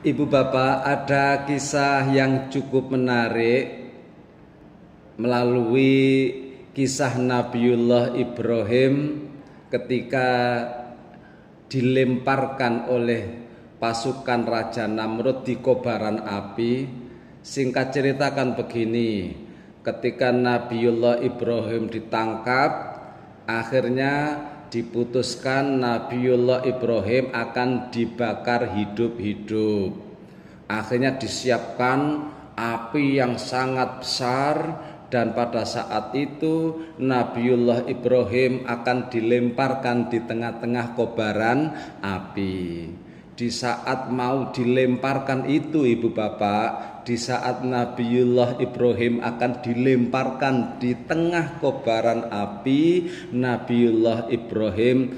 Ibu bapak, ada kisah yang cukup menarik melalui kisah Nabiullah Ibrahim ketika dilemparkan oleh pasukan Raja Namrud di kobaran api. Singkat ceritakan begini, ketika Nabiullah Ibrahim ditangkap, akhirnya diputuskan Nabiullah Ibrahim akan dibakar hidup-hidup. Akhirnya disiapkan api yang sangat besar, dan pada saat itu Nabiullah Ibrahim akan dilemparkan di tengah-tengah kobaran api. Di saat mau dilemparkan itu, ibu bapak, di saat Nabiullah Ibrahim akan dilemparkan di tengah kobaran api, Nabiullah Ibrahim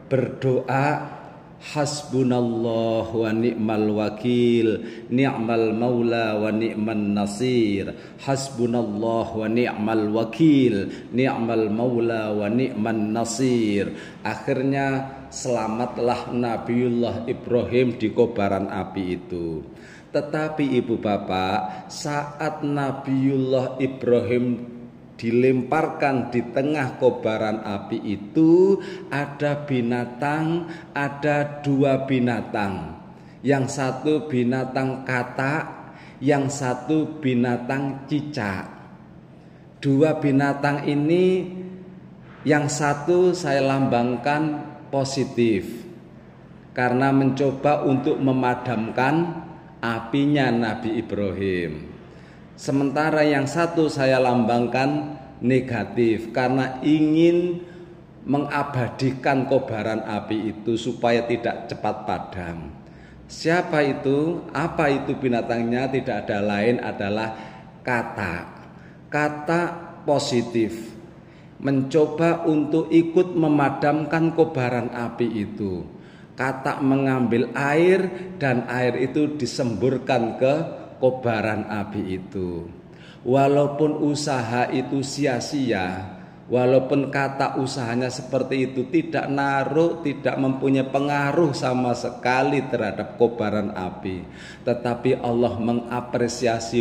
berdoa, hasbunallah wa ni'mal wakil, ni'mal maula wa ni'man nasir. Hasbunallah wa ni'mal wakil, ni'mal maula wa ni'man nasir. Akhirnya selamatlah Nabiullah Ibrahim di kobaran api itu. Tetapi ibu bapak, saat Nabiullah Ibrahim dilemparkan di tengah kobaran api itu, ada binatang, ada dua binatang. Yang satu binatang katak, yang satu binatang cicak. Dua binatang ini, yang satu saya lambangkan positif karena mencoba untuk memadamkan apinya Nabi Ibrahim. Sementara yang satu saya lambangkan negatif karena ingin mengabadikan kobaran api itu supaya tidak cepat padam. Siapa itu? Apa itu binatangnya? Tidak ada lain adalah katak. Katak positif, mencoba untuk ikut memadamkan kobaran api itu. Katak mengambil air dan air itu disemburkan ke kobaran api itu. Walaupun usaha itu sia-sia, walaupun katak usahanya seperti itu tidak naruh, tidak mempunyai pengaruh sama sekali terhadap kobaran api, tetapi Allah mengapresiasi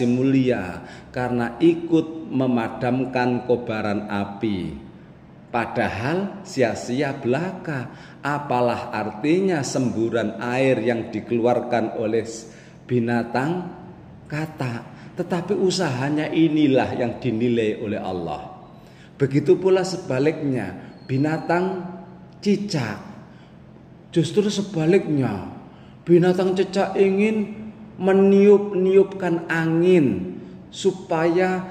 mulia karena ikut memadamkan kobaran api. Padahal sia-sia belaka. Apalah artinya semburan air yang dikeluarkan oleh binatang katak, tetapi usahanya inilah yang dinilai oleh Allah. Begitu pula sebaliknya, binatang cicak justru sebaliknya. Binatang cicak ingin meniup-niupkan angin supaya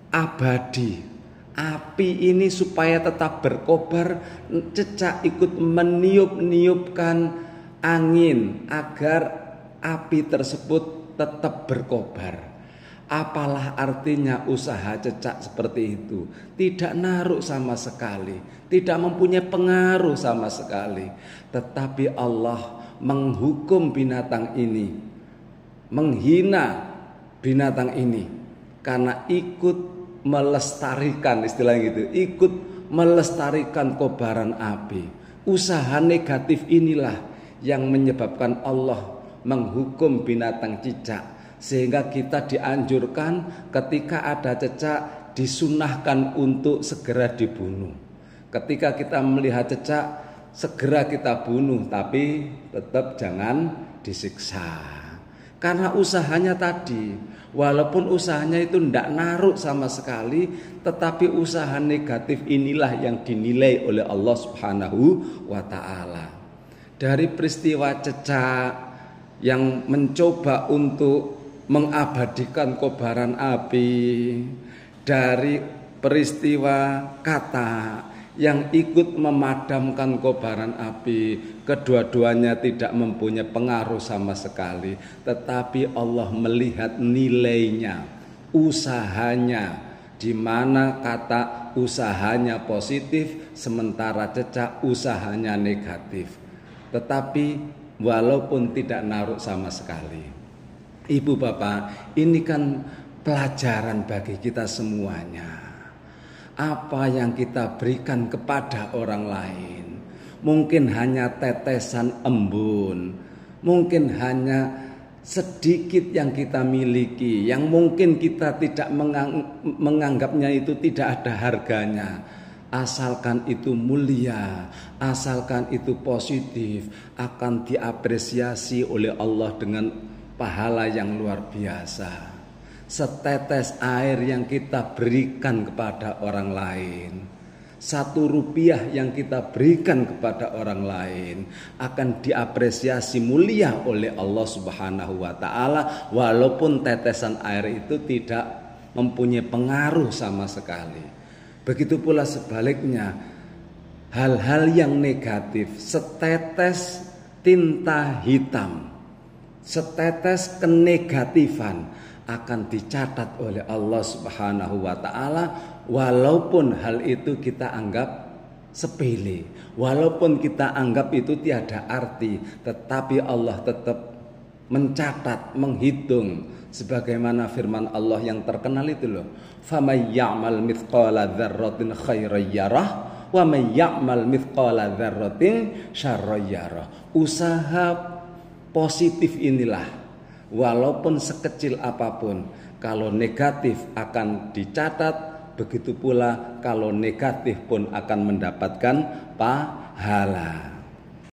abadi. Api ini supaya tetap berkobar, cicak ikut meniup-niupkan angin agar api tersebut tetap berkobar. Apalah artinya usaha cicak seperti itu? Tidak naruh sama sekali, tidak mempunyai pengaruh sama sekali. Tetapi Allah menghukum binatang ini, menghina binatang ini karena ikut melestarikan, istilahnya gitu, ikut melestarikan kobaran api. Usaha negatif inilah yang menyebabkan Allah menghukum binatang cicak, sehingga kita dianjurkan ketika ada cicak disunahkan untuk segera dibunuh. Ketika kita melihat cicak, segera kita bunuh, tapi tetap jangan disiksa. Karena usahanya tadi, walaupun usahanya itu tidak naruh sama sekali, tetapi usaha negatif inilah yang dinilai oleh Allah Subhanahu wa ta'ala. Dari peristiwa cicak yang mencoba untuk mengabadikan kobaran api, dari peristiwa katak yang ikut memadamkan kobaran api, kedua-duanya tidak mempunyai pengaruh sama sekali, tetapi Allah melihat nilainya, usahanya, di mana kata usahanya positif sementara cicak usahanya negatif. Tetapi walaupun tidak naruh sama sekali, ibu bapak, ini kan pelajaran bagi kita semuanya. Apa yang kita berikan kepada orang lain, mungkin hanya tetesan embun, mungkin hanya sedikit yang kita miliki, yang mungkin kita tidak menganggapnya itu tidak ada harganya. Asalkan itu mulia, asalkan itu positif, akan diapresiasi oleh Allah dengan pahala yang luar biasa. Setetes air yang kita berikan kepada orang lain, 1 rupiah yang kita berikan kepada orang lain akan diapresiasi mulia oleh Allah Subhanahu wa taala, walaupun tetesan air itu tidak mempunyai pengaruh sama sekali. Begitu pula sebaliknya, hal-hal yang negatif, setetes tinta hitam, setetes kenegatifan akan dicatat oleh Allah Subhanahu wa taala, walaupun hal itu kita anggap sepele, walaupun kita anggap itu tiada arti, tetapi Allah tetap mencatat, menghitung, sebagaimana firman Allah yang terkenal itu loh, faman ya'mal mithqala dzarratin khairan yarah wa man ya'mal mithqala dzarratin syarran yarah. Usaha positif inilah, walaupun sekecil apapun, kalau negatif akan dicatat, begitu pula kalau negatif pun akan mendapatkan pahala.